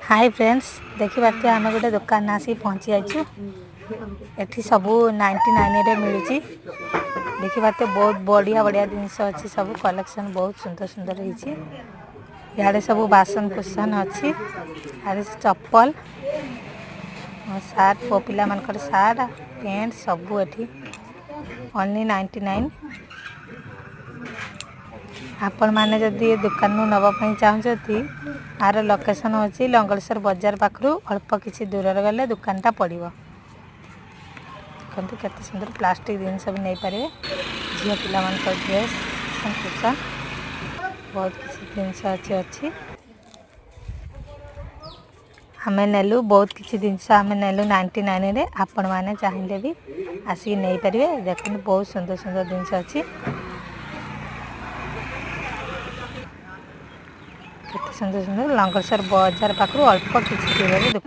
Hi friends देखिए आम गोटे दुकान आसी पहुँची जाइछु। एठी सबू 99 रे मिलुची। देखिए बहुत बढ़िया बढ़िया जिनस अच्छी सब कलेक्शन बहुत सुंदर सुंदर होइछि। याडे सब बासन कुसन अच्छी याडे चप्पल सार्ट पो पिला मानकर सार्ट पैंट सबू एठी ओनली 99। आपण माने जदि दुकान नु नबा पई चाहउछथि आर लोकेशन अछि लंगलेश्वर बाजार पाखरु अल्प किछि दूर रे गले दुकानटा पड़िबो। देखंतु केते सुंदर प्लास्टिक दिन सब नै पारे झियो पिला मान को ड्रेस संकुचा बहुत किछि दिन अछि। हमें नेलु बहुत किछि दिन हमें नेलु 99 रे। आपण माने चाहिले भी आसी नै परिबे। देखंतु बहुत सुंदर सुंदर दिन अछि। केते सुंदर सुंदर लंगलेश्वर बाजार पाखरु अल्प किछि दूर रे दुकान।